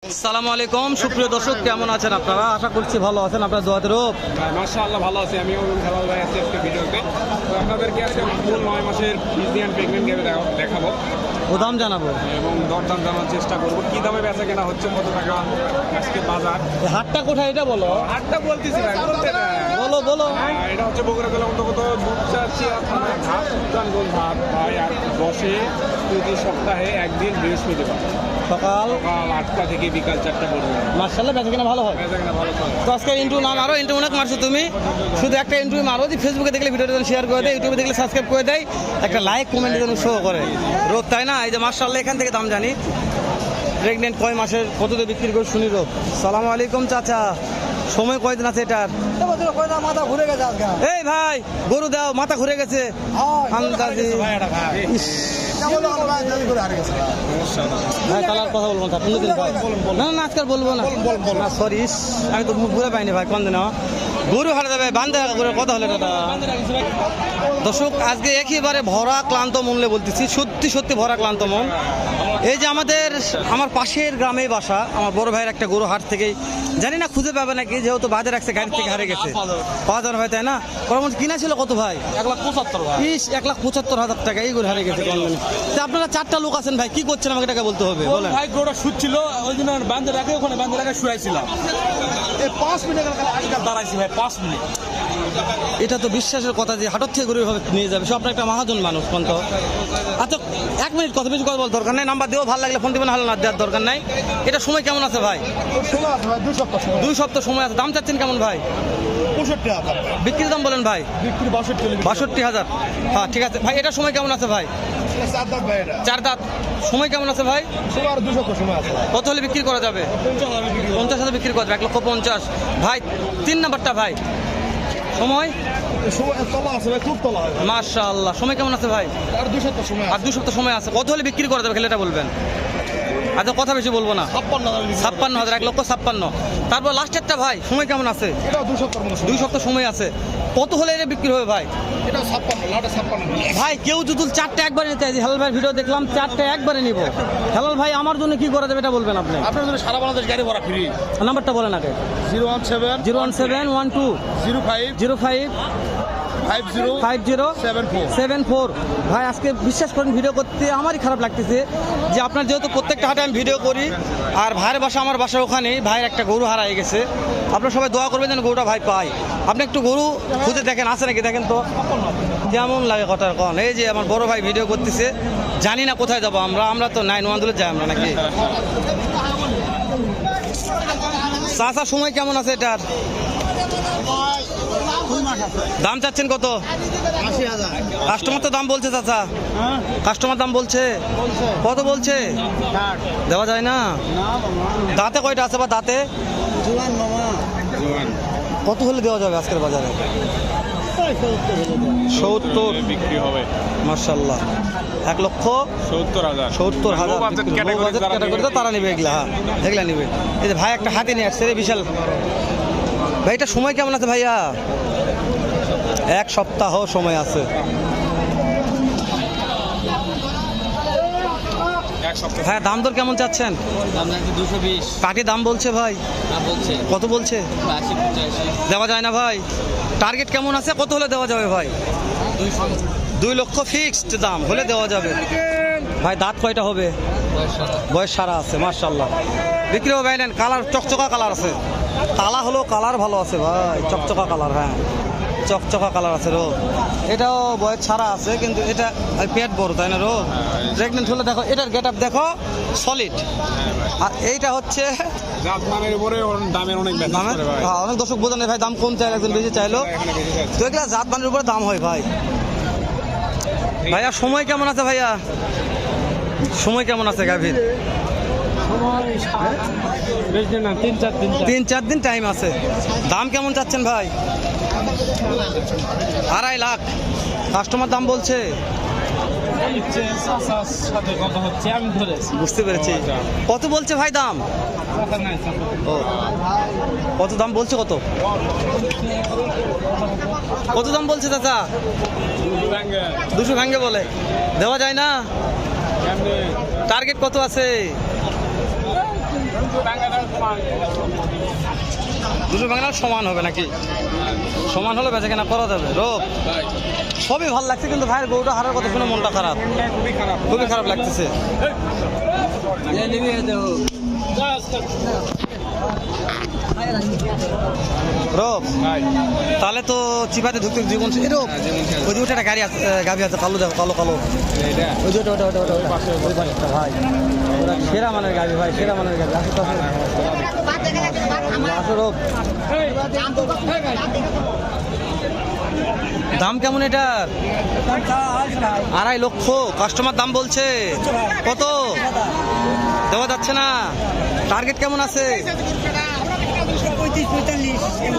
আসসালামু আলাইকুম সুপ্রিয় দর্শক, কেমন আছেন আপনারা? আশা করছি ভালো আছেন। আপনার দোয়াতে রূপ মাশাআল্লাহ ভালো আছি আমিও এবং খেলাল ভাই আছি আজকে ভিডিওতে। তো আপনাদেরকে আজকে ফুল 9 মাসের ফিজিয়ান প্রেগনেন্ট গাভী দেখাবো ও দাম জানাবো এবং দরদাম জানার চেষ্টা করবো কি দামে বেচা কেনা হচ্ছে, কত টাকা আজকে বাজার। এই হাটটা কোথায় এটা বলো? হাটটা বলতেছি ভাই, বলতে না। বলো বলো। এটা হচ্ছে বগুড়া জেলা অন্তর্গত দুপচাচিয়া থানার ঘাট সুলতানগঞ্জ হাট ভাই। আর বসে প্রতি সপ্তাহে একদিন বৃহস্পতিবার সকাল সকাল 8টা থেকে বিকাল 4টা পর্যন্ত। মার্শাল্লাহ বেচা কিনা ভালো হয়। বেচা কেনা ভালো চলে। তো আজকে ইন্টু না মারো, ইন্টু অনেক মারছো তুমি। শুধু একটা ইন্টু মারো, যে ফেসবুকে দেখলে ভিডিওটা শেয়ার করে দেয়, ইউটিউবে দেখলে সাবস্ক্রাইব করে দেয়, একটা লাইক কমেন্ট যেন শো করে রোগ, তাই না? এই যে মার্শাল্লাহ এখান থেকে দাম জানি। প্রেগনেন্ট কয় মাসের, কত দিয়ে বিক্রি করে শুনি রোগ। সালাম আলাইকুম চাচা, সময় কয়দিন আছে এটার? মাথা ঘুরে গেছে আজকে। এই ভাই গরু দাও, মাথা ঘুরে গেছে। আন্দাজি ইস, ভাই কালার কথা বলবো না, কোনদিন ভাই না না আজকাল বলবো না, সরি আমি তো মুখ ঘুরে পাইনি ভাই। কোন দিন গরু হারা যাবে বান্ধে করে কথা হলে দাদা। দর্শক আজকে একেবারে ভরা ক্লান্ত মনলে বলতেছি, সত্যি সত্যি ভরা ক্লান্ত মন। এই যে আমার পাশের গ্রামে বাসা, আমার বড় ভাইয়ের একটা গরু হাট থেকেই জানি না খুঁজে পাবে নাকি, যেহেতু বাজার রাখছে গাড়ি থেকে হারে গেছে। 5,000 হয় তাই না? পরামর্শ কিনা ছিল কত ভাই? 1,75,000 ইস 1,75,000 টাকা এই গরু হারে গেছে। আপনারা 4টা লোক আছেন ভাই, কি করছেন আমাকে টাকা বলতে হবে বলেন। ভাই গরুটা শুচ্ছিল, ওই জন্য বান্ধে রাখে, ওখানে বান্ধে রাখে শুয়াইছিলাম। এই 5 মিনিট দাঁড়াইছি ভাই, 5 মিনিট। এটা তো বিশ্বাসের কথা যে হাটত থেকে গরু ভাবে নিয়ে যাবে, সব আপনার একটা মহাজন মানুষ কোন তো। আচ্ছা 1 মিনিট কথা বেশি কথা বলার দরকার নাই, নাম্বার দিও, ভালো লাগলে ফোন দিবেন, হলে না দেওয়ার দরকার নাই। এটা সময় কেমন আছে ভাই? 2 সপ্তাহ সময় আছে। দাম চাচ্ছেন কেমন ভাই? 65,000 বিক্রির দাম বলেন ভাই। বিক্রি 62,000। হ্যাঁ ঠিক আছে ভাই। এটা সময় কেমন আছে ভাই? 4 দাঁত। সময় কেমন আছে ভাই? 200 সময় আছে। কত হলে বিক্রি করা যাবে? 50,000 বিক্রি করা যাবে। 1,50,000 ভাই। 3 নাম্বারটা ভাই, সময় তলা আছে ভাই, খুব তলা হয়। মাশাআল্লাহ। সময় কেমন আছে ভাই? আর 2 সপ্তাহ সময় আর 2 সপ্তাহ সময় আছে। কত হলে বিক্রি করা যাবে খেলে এটা বলবেন। আচ্ছা কথা বেশি বলবো না। 56,000, 1,56,000। তারপর লাস্টেরটা ভাই, সময় কেমন আছে? এটা 2 সপ্তাহ মনে 2 সপ্তাহ সময় আছে। কত হলে এটা বিক্রি হবে ভাই? এটা 56, লাটা 56। ভাই কেউ যদি 4টা একবারে নিতে চাই, হেলাল ভাই ভিডিও দেখলাম 4টা একবারে নিব, হেলাল ভাই আমার জন্য কি করা যাবে এটা বলবেন আপনি। আপনার জন্য সারা বাংলাদেশ গাড়ি ভরা ফ্রি। নাম্বারটা বলেন আগে। 017 01712 05 5074। ভাই আজকে বিশ্বাস করেন ভিডিও করতে আমারই খারাপ লাগতেছে, যে আপনার যেহেতু প্রত্যেকটা হাটে আমি ভিডিও করি, আর ভাইয়ের বাসা আমার বাসার ওখানে, ভাইয়ের একটা গরু হারাই গেছে। আপনারা সবাই দোয়া করবেন যেন গরুটা ভাই পাই। আপনি একটু গরু খুঁজে দেখেন আছে নাকি, দেখেন তো কেমন লাগে কথার কন। এই যে আমার বড় ভাই ভিডিও করতেছে, জানি না কোথায় যাবো আমরা তো 9 যাই আমরা নাকি। চাষার সময় কেমন আছে এটার? দাম চাচ্ছেন কত? 80,000। কাস্টমার তো দাম বলছে চাচা, কাস্টমার দাম বলছে কত বলছে? দেওয়া যায় না। দাঁতে কয়টা আছে বা দাঁতে? জুয়ান মামা। কত হলে দেওয়া যাবে আজকের বাজারে? 70 বিক্রি হবে। মাশাআল্লাহ। 1,70,000 ক্যাটাগরিতে তারা নেবে এগুলা। হ্যাঁ এগুলা নেবে। এই যে ভাই একটা হাতে নিয়ে আসছে রে বিশাল। ভাই এটা সময় কেমন আছে ভাইয়া? 1 সপ্তাহ সময় আছে। ভাই দাম দর কেমন চাচ্ছেন? দাম নাকি 220 পাটি দাম বলছে ভাই। না বলছে কত বলছে? 80 85। দেওয়া যায় না ভাই? টার্গেট কেমন আছে, কত হলে দেওয়া যাবে ভাই? 2 লক্ষ ফিক্সড দাম হলে দেওয়া যাবে। ভাই দাঁত কয়টা হবে? বয়স সারা আছে। মাশাআল্লাহ। বিক্রি হবে নেন। কালার চকচকা কালার আছে, কালা হলো কালার ভালো আছে ভাই, চকচকা কালার। হ্যাঁ চকচকা কালার আছে রোগ। এটাও বয়স ছাড়া আছে, কিন্তু এটা পেট বড় তাই না রোগ। প্রেগনেন্ট হলে দেখো এটার গেট আপ দেখো সলিড। আর এইটা হচ্ছে জাতমানের উপরে দামের অনেক বেশি দামে, করে ভাই। হ্যাঁ অনেক দর্শক বোঝানো ভাই দাম কম চাই, একজন বেশি চাইলো। এখানে বেশি যাচ্ছে। তো এগুলা জাত মানের উপরে দাম হয় ভাই। ভাইয়া সময় কেমন আছে ভাইয়া? সময় কেমন আছে গাভীর? 3-4 দিন টাইম আছে। দাম কেমন চাচ্ছেন ভাই? 2.5 লাখ। কাস্টমার দাম বলছে? বুঝতে পেরেছি। কত বলছে ভাই দাম? ও কত দাম বলছে? কত দাম বলছে চাচা? 200 ভাঙ্গে বলে। দেওয়া যায় না? টার্গেট কত আছে? দুটো বাংলা সমান হবে নাকি? সমান হলে বেচা কেনা করা যাবে। রোগ সবই ভালো লাগছে, কিন্তু ভাইয়ের গরুটা হারার কথা শুনে মনটা খারাপ, খুবই খারাপ। খুবই খারাপ লাগতেছে। রোগ ভাই তাহলে তো চিপাতে ঢুকতে জীবন এরকম ওই যে ওটা একটা গাড়ি আছে, গাভি আছে কালো, দেখো কালো কালো, এইটা ওই যে ওটা ওটা ওটা ওটা ওই পাশেরটা ভাই, ওরা সেরা মানের গাভি ভাই, সেরা মানের গাভি। আসো তো আসো রোগ। দাম কেমন এটার? 2.5 লক্ষ কাস্টমার দাম বলছে। কত দেওয়া যাচ্ছে না? টার্গেট কেমন আছে?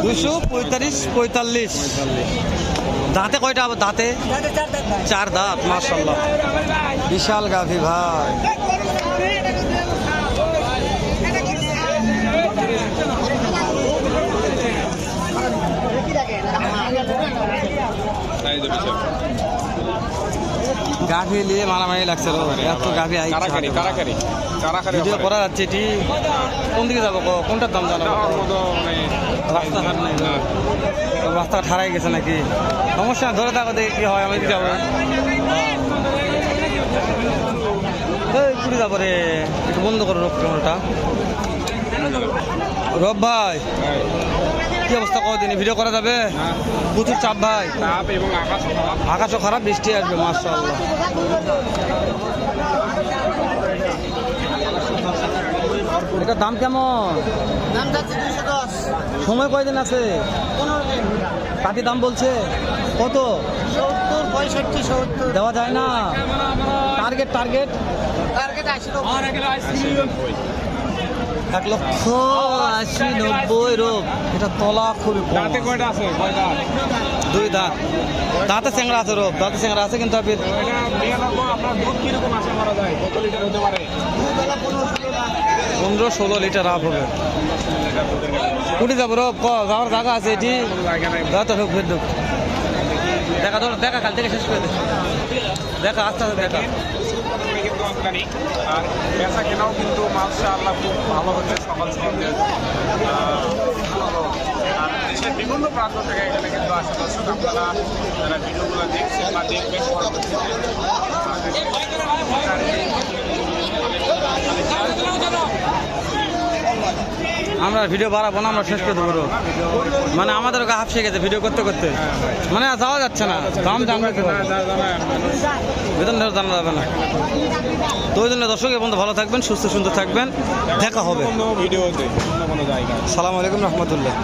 245 দাঁতে কয়টা? আবার দাঁতে 4 দাঁত। মাশাআল্লাহ বিশাল গাভি ভাই। গাভি নিয়ে মারামারি লাগছে, এত গাভি কারাকারি কারাকারি কারাকারি ভিডিও করা যাচ্ছে। এটি কোন দিকে যাবো? কোনটার দাম জানাবো? রাস্তাঘাট নাই, রাস্তা ঠাড়াই গেছে নাকি? সমস্যা না, ধরে থাকো দেখি কি হয়। আমি যাবো ঘুরে যাবো রে, একটু বন্ধ করো রোগ ক্যামেরাটা। রব ভাই কি অবস্থা? কদিন ভিডিও করা যাবে? প্রচুর চাপ ভাই, তাপ এবং আকাশ খারাপ। আকাশও খারাপ, বৃষ্টি আসবে। মাশাআল্লাহ এটার দাম কেমন? সময় কয়দিন আছে? পাটি দাম বলছে কত? 70, 65, 70। দেওয়া যায় না? টার্গেট টার্গেট টার্গেট 80 লোক। 1,80,90 রোগ। এটা তলা খুবই কম। দাঁতে কয়টা আছে? কয়টা? 2 দাঁত। দাঁতে চ্যাংড়া আছে রোগ, দাঁতে চ্যাংড়া আছে, কিন্তু আপনি এটা নিয়ে রাখবো। আপনার দুধ কিরকম আশা করা যায়? কত লিটার হতে পারে? 15-16 লিটার আপ হবে। কুটি যাবো রোগ? যাওয়ার জায়গা আছে এটি? জায়গা নাই। তো ঢুক ফের ঢুক। দেখা ধর, দেখা কাল থেকে শেষ করে দে। দেখা আস্তে আস্তে দেখা। কিন্তু আমদানি আর বেচা কেনাও কিন্তু মাশাআল্লাহ খুব ভালো হচ্ছে। সকাল সকাল আর দেশের বিভিন্ন প্রান্ত থেকে এখানে কিন্তু আসে দর্শক। আপনারা যারা ভিডিওগুলো দেখছেন বা দেখবেন আমরা ভিডিও বাড়াবো না, আমরা শেষ করে দেবো রোগ। মানে আমাদের গা হাফসে গেছে ভিডিও করতে করতে, মানে আর যাওয়া যাচ্ছে না। দাম জানবে তো বেতন জানা যাবে না। তো ওই জন্য দর্শক বন্ধু ভালো থাকবেন, সুস্থ সুন্দর থাকবেন, দেখা হবে। ভিডিওতে অন্য কোনো জায়গায়। সালাম আলাইকুম রহমতুল্লাহ।